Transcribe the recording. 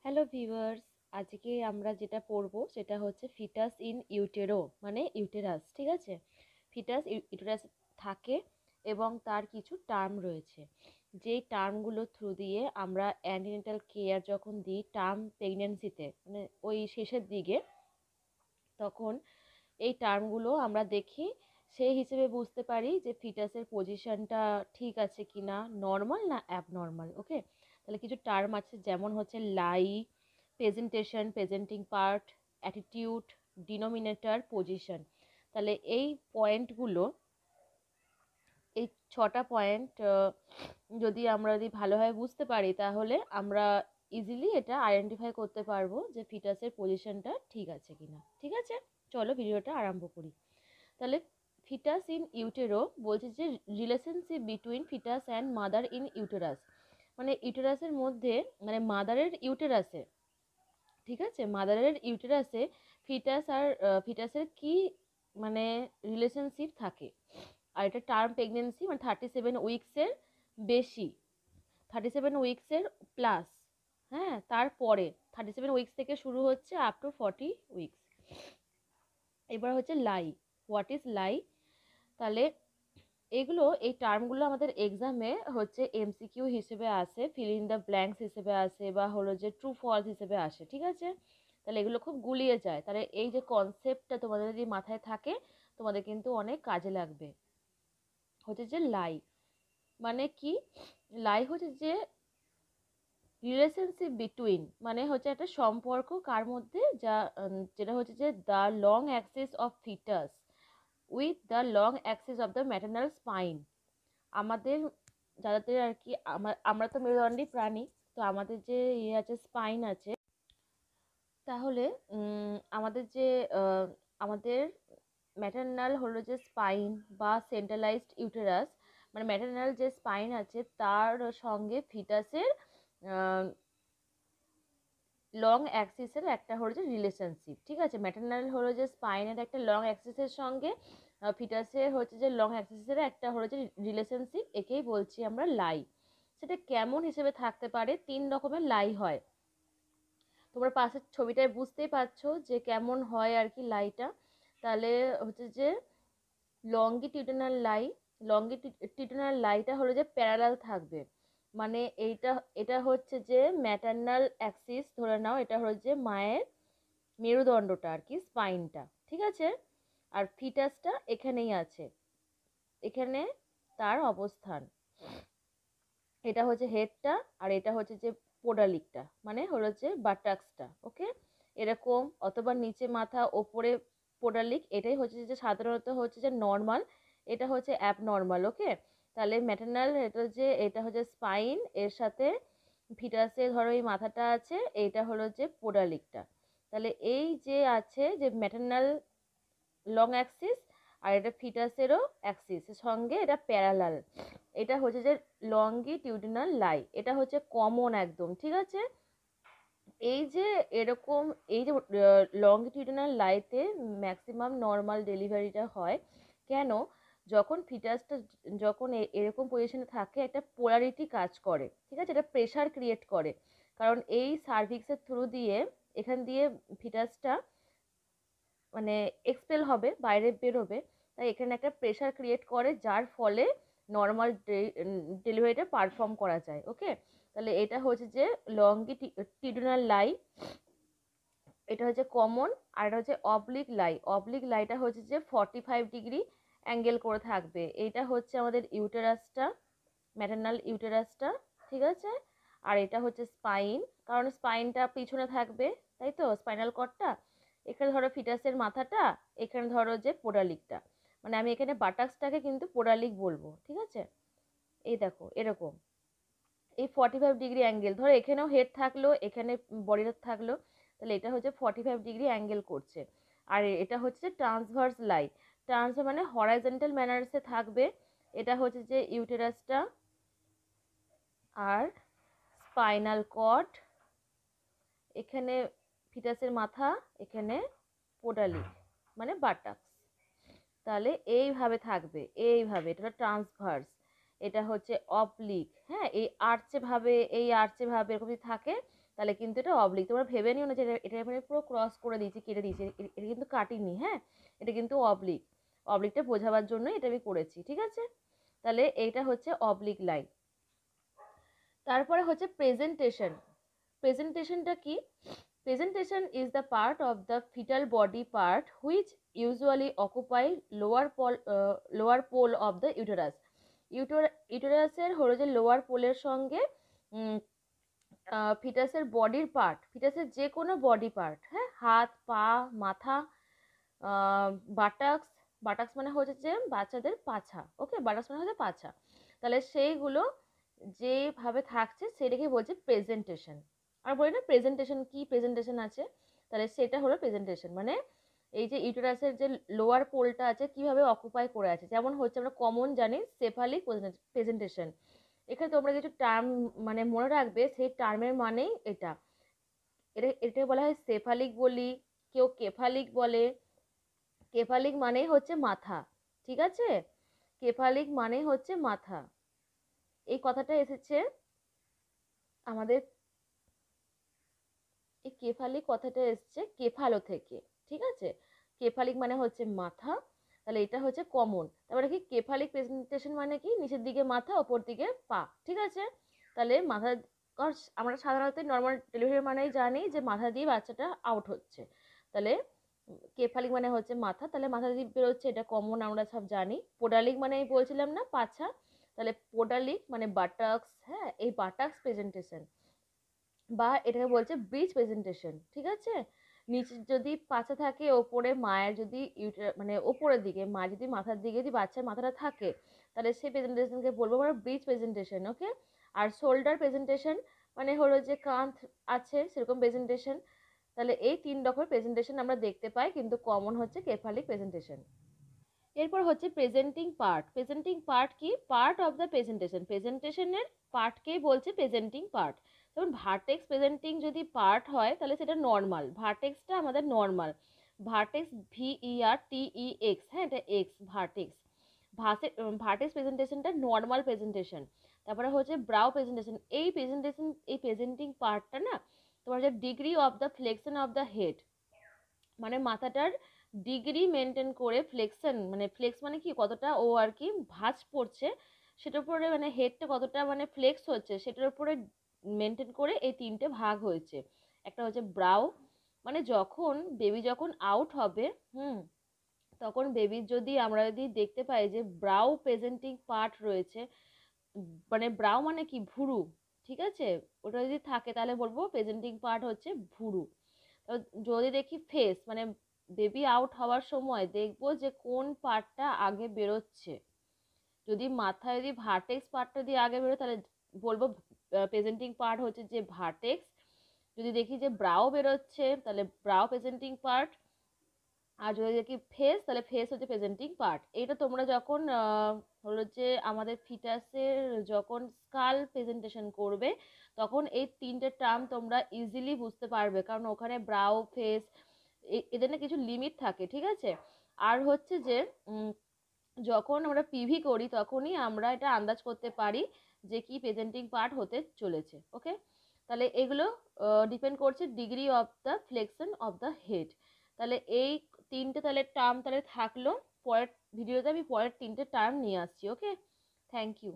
Hello viewers, আজকে আমরা যেটা পড়বো সেটা হচ্ছে ফিটাস ইন ইউটেরো মানে ইউটেরাস। ঠিক আছে, ফিটাস ইউটেরাস থাকে এবং তার কিছু টার্ম রয়েছে, যেই টার্মগুলো থ্রু দিয়ে আমরা অ্যান্টিনেটাল কেয়ার যখন দিই টার্ম প্রেগনেন্সিতে মানে ওই শেষের দিকে, তখন এই টার্মগুলো আমরা দেখি, সেই হিসেবে বুঝতে পারি যে ফিটাসের পজিশনটা ঠিক আছে কি না, নর্মাল না অ্যাবনর্মাল। ওকে, তাহলে কিছু টার্ম আছে, যেমন হচ্ছে lie, presentation, presenting part, attitude, denominator, position. তাহলে এই পয়েন্টগুলো, এই ছটা পয়েন্ট যদি ভালোভাবে বুঝতে পারি, তাহলে আমরা ইজিলি এটা আইডেন্টিফাই করতে পারবো যে ফিটাসের পজিশনটা ঠিক আছে কিনা। ঠিক আছে, চলো ভিডিওটা আরম্ভ করি। তাহলে ফিটাস ইন ইউটেরো বলছে যে relationship between foetus and mother in uterus, মানে ইউটেরাসের মধ্যে, মানে মাদারের ইউটেরাসে, ঠিক আছে, মাদারের ইউটেরাসে ফিটাস আর ফিটাসের কি মানে রিলেশনশিপ থাকে। আর এটা টার্ম প্রেগনেন্সি মানে 37 উইক্সের বেশি, 37 উইক্সের প্লাস। হ্যাঁ, তারপরে 37 উইক্স থেকে শুরু হচ্ছে আপ টু 40 উইক্স। এবার হচ্ছে লাই, হোয়াট ইজ লাই। তাহলে এই টার্মগুলো আমাদের এক্সামে হচ্ছে এমসিকিউ হিসেবে আসে, ফিল ইন দ্য ব্ল্যাঙ্কস হিসেবে আসে, বা হলো যে ট্রু ফলস হিসেবে আসে। ঠিক আছে, তাহলে এগুলো খুব গুলিয়ে যায়। তাহলে এই যে কনসেপ্টটা তোমাদের যদি মাথায় থাকে, তোমাদের কিন্তু অনেক কাজে লাগবে। হচ্ছে যে লাই মানে কি, লাই হচ্ছে যে রিলেশনশিপ বিটুইন, মানে হচ্ছে একটা সম্পর্ক কার মধ্যে, যেটা হচ্ছে যে the long axis of foetus with the long axis of the maternal spine. আমাদের যাদের আর কি, আমরা তো মেরুদণ্ডী প্রাণী, তো আমাদের যে ইয়ে আছে, স্পাইন আছে। তাহলে আমাদের যে আমাদের ম্যাটার্নাল হলো যে স্পাইন বা সেন্ট্রালাইজড ইউটেরাস, মানে ম্যাটার্নাল যে স্পাইন আছে তার সঙ্গে ফিটাসের লং অ্যাক্সিসের একটা হলো যে রিলেশনশিপ। ঠিক আছে, ম্যাটার্নাল হলো যে স্পাইনের একটা লং অ্যাক্সিসের সঙ্গে ফিটাসের হচ্ছে যে লং অ্যাক্সিসের একটা হলো যে রিলেশনশিপ, একেই বলছি আমরা লাই। সেটা কেমন হিসেবে থাকতে পারে, 3 রকমের লাই হয়। তোমরা পাশের ছবিটায় বুঝতেই পারছো যে কেমন হয় আর কি লাইটা। তাহলে হচ্ছে যে লঙ্গিটিউডিনাল লাই, লঙ্গিটিউডিনাল লাইটা হলো যে প্যারালাল থাকবে, মানে এটা হচ্ছে যে ম্যাটার্নাল অ্যাক্সিস ধরে নাও, এটা হলো যে মায়ের মেরুদণ্ডটা আর কি, স্পাইনটা। ঠিক আছে, আর ফিটাসটা এখানেই আছে, এখানে তার অবস্থান। এটা হচ্ছে হেডটা, আর এটা হচ্ছে যে পোডালিকটা, মানে হলো যে বাটাক্সটা। ওকে, এরকম, অথবা নিচে মাথা ওপরে পোডালিক, এটাই হচ্ছে যে সাধারণত হচ্ছে যে নর্মাল, এটা হচ্ছে অ্যাবনর্মাল। ওকে, তাহলে ম্যাটার্নাল এটা হচ্ছে স্পাইন, এর সাথে ফিটাসে ধরো এই মাথাটা আছে, এইটা হলো যে পোডালিকটা। তাহলে এই যে আছে যে ম্যাটার্নাল লং অ্যাক্সিস, আর এটা ফিটাসেরও অ্যাক্সিস সঙ্গে এটা প্যারালাল, এটা হচ্ছে যে লঙ্গিটিউডিনাল লাই, এটা হচ্ছে কমন একদম। ঠিক আছে, এই যে এরকম, এই যে লঙ্গিটিউডিনাল লাইতে ম্যাক্সিমাম নর্মাল ডেলিভারিটা হয় কেন, যখন ফিটাসটা যখন এরকম পজিশনে থাকে, একটা পোলারিটি কাজ করে। ঠিক আছে, এটা প্রেশার ক্রিয়েট করে, কারণ এই সার্ভিক্সের থ্রু দিয়ে এখান দিয়ে ফিটাসটা মানে এক্সপেল হবে, বাইরে বেরোবে, তাই এখানে একটা প্রেশার ক্রিয়েট করে, যার ফলে নর্মাল ডেলিভারিটা পারফর্ম করা যায়। ওকে, তাহলে এটা হচ্ছে যে লঙ্গিটিউডিনাল লাই, এটা হচ্ছে কমন। আর এটা হচ্ছে অবলিক লাই, অবলিক লাইটা হচ্ছে যে 45 ডিগ্রি অ্যাঙ্গেল করে থাকবে। এইটা হচ্ছে আমাদের ইউটেরাসটা, ম্যাটার্নাল ইউটেরাসটা। ঠিক আছে, আর এটা হচ্ছে স্পাইন, কারণ স্পাইনটা পিছনে থাকবে, তাই তো, স্পাইনাল কর্ডটা এখানে ধরো ফিটাসের মাথাটা, এখানে ধরো যে পোডালিকটা, মানে আমি এখানে বাটাক্সটাকে কিন্তু পোডালিক বলবো। ঠিক আছে, এই দেখো এরকম, এই 45 ডিগ্রি অ্যাঙ্গেল, ধরো এখানেও হেড থাকলো, এখানে বডিটা থাকলো, তাহলে এটা হচ্ছে 45 ডিগ্রি অ্যাঙ্গেল করছে। আর এটা হচ্ছে ট্রান্সভার্স লাই, ট্রান্সভার্স মানে হরাইজন্টাল ম্যানার্সে থাকবে। এটা হচ্ছে যে ইউটেরাসটা, আর স্পাইনাল কর্ড, এখানে ফিটাসের মাথা, এখানে পোডালিক মানে বাটাক্স। তাহলে এইভাবে থাকবে, এইভাবে, এটা ট্রান্সভার্স, এটা হচ্ছে অবলিক। হ্যাঁ, এই আর্চে ভাবে এরকম যদি থাকে, তাহলে কিন্তু এটা অবলিক। তোমরা ভেবে নিও না যে এটা মানে পুরো ক্রস করে দিয়েছি, কেটে দিয়েছি, এটা কিন্তু কাটিনি, হ্যাঁ, এটা কিন্তু অবলিক। অবলিকটা বোঝাবার জন্য এটা আমি করেছি, ঠিক আছে। তাহলে এইটা হচ্ছে অবলিক লাইন। তারপরে হচ্ছে প্রেজেন্টেশন। প্রেজেন্টেশনটা কি? Presentation is the part of the fetal body part which usually occupy lower pole of the uterus. ইউটেরাসের হলো যে লোয়ার পোলের সঙ্গে ফিটাসের বডির পার্ট, ফিটাসের যে কোনো বডি পার্ট, হ্যাঁ, হাত, পা, মাথা, বাটাক্স, বাটাক্স মানে হচ্ছে যে বাচ্চাদের পাছা, ওকে, বাটাক্স মানে হচ্ছে পাছা। তাহলে সেইগুলো যেভাবে থাকছে সেটাকে বলছে প্রেজেন্টেশন। আর বলি না প্রেজেন্টেশন কি, প্রেজেন্টেশন আছে, তাহলে সেটা হলো প্রেজেন্টেশন। মানে এই যে ইউটেরাসের যে লোয়ার পোলটা আছে কিভাবে অকুপাই করে আছে, যেমন হচ্ছে আমরা কমন জানি সেফালিক প্রেজেন্টেশন। এখানে তোমরা কিছু টার্ম মানে মনে রাখবে, সেই টার্মের মানেই এটা, এটা বলা হয় সেফালিক বলি, কেউ কেফালিক বলে। কেফালিক মানেই হচ্ছে মাথা, ঠিক আছে, কেফালিক মানেই হচ্ছে মাথা। এই কথাটা এসেছে আমাদের, এই কেফালিক কথাটা এসছে কেফালো থেকে, ঠিক আছে। কেফালিক মানে হচ্ছে মাথা, তাহলে এটা হচ্ছে কমন। তারপরে কি কেফালিক প্রেজেন্টেশন মানে কি, নিচের দিকে মাথা ওপর দিকে পা, ঠিক আছে। তাহলে মাথা, আমরা সাধারণত নর্মাল ডেলিভারি মানেই জানি যে মাথা দিয়ে বাচ্চাটা আউট হচ্ছে। তাহলে কেফালিক মানে হচ্ছে মাথা, তাহলে মাথা দিয়ে বেরোচ্ছে, এটা কমন আমরা সব জানি। পোডালিক মানে আমি বলছিলাম না পাছা, তাহলে পোডালিক মানে বাটাক্স, হ্যাঁ, এই বাটাক্স প্রেজেন্টেশন বা এটাকে বলছে ব্রিজ প্রেজেন্টেশন, ঠিক আছে। নিচে যদি পাছা থাকে, ওপরে মায়ের যদি মানে ওপরের দিকে মা যদি মাথার দিকে যদি বাচ্চার মাথাটা থাকে, তাহলে সেই প্রেজেন্টেশনকে বলবো আমরা ব্রিজ প্রেজেন্টেশন, ওকে। আর শোল্ডার প্রেজেন্টেশন মানে হলো যে কাঁধ আছে সেরকম প্রেজেন্টেশন। তাহলে এই 3 রকমের প্রেজেন্টেশন আমরা দেখতে পাই, কিন্তু কমন হচ্ছে কেফালিক প্রেজেন্টেশন। এরপর হচ্ছে প্রেজেন্টিং পার্ট। প্রেজেন্টিং পার্ট কি, পার্ট অফ দ্য প্রেজেন্টেশন, প্রেজেন্টেশনের পার্টকেই বলছে প্রেজেন্টিং পার্ট। যেমন ভার্টেক্স প্রেজেন্টিং যদি পার্ট হয় তাহলে সেটা নর্মাল, ভার্টেক্সটা আমাদের নর্মাল, ভার্টেক্স VERTEX, হ্যাঁ, এটা এক্স ভার্টেক্স। ভার্টেক্স প্রেজেন্টেশনটা নর্মাল প্রেজেন্টেশন। তারপরে হচ্ছে ব্রাউ প্রেজেন্টেশন, এই প্রেজেন্টিং পার্টটা না তোমার হচ্ছে degree of the flexion of the head, মানে মাথাটার ডিগ্রি মেনটেন করে ফ্লেক্সন, মানে ফ্লেক্স মানে কি কতটা ও আর কি ভাঁজ পড়ছে সেটার উপরে, মানে হেডটা কতটা মানে ফ্লেক্স হচ্ছে সেটার উপরে মেনটেন করে এই 3টে ভাগ হয়েছে। একটা হচ্ছে ব্রাউ, মানে যখন বেবি যখন আউট হবে, হুম, তখন বেবির যদি আমরা যদি দেখতে পাই যে ব্রাউ প্রেজেন্টিং পার্ট রয়েছে, মানে ব্রাউ মানে কি ভুরু, ঠিক আছে, ওটা যদি থাকে তাহলে বলবো প্রেজেন্টিং পার্ট হচ্ছে ভুরু। যদি দেখি ফেস, মানে বেবি আউট হওয়ার সময় দেখবো যে কোন পার্টটা আগে বেরোচ্ছে, যদি মাথায় যদি ভার্টেক্স পার্টটা দিয়ে আগে বেরোয় তাহলে বলবো প্রেজেন্টিং পার্ট হচ্ছে যে ভার্টেক্স। যদি দেখি যে ব্রাও বেরোচ্ছে তাহলে ব্রাও প্রেজেন্টিং পার্ট। আর যদি দেখি ফেস তাহলে ফেস হচ্ছে প্রেজেন্টিং পার্ট। এটা তোমরা যখন হলো যে আমাদের ফিটাসের যখন স্কাল প্রেজেন্টেশন করবে তখন এই 3টে টার্ম তোমরা ইজিলি বুঝতে পারবে, কারণ ওখানে ব্রাউ ফেস এদের না কিছু লিমিট থাকে, ঠিক আছে। আর হচ্ছে যে যখন আমরা পিভি করি তখনই আমরা এটা আন্দাজ করতে পারি যে কি প্রেজেন্টিং পার্ট হতে চলেছে, ওকে। তাহলে এগুলো ডিপেন্ড করছে degree of the flexion of the head. তাহলে এই 3টে তাহলে টার্ম তাহলে থাকলো, পরের ভিডিওতে আমি পরের 3টে টার্ম নিয়ে আসছি, ওকে। Thank you.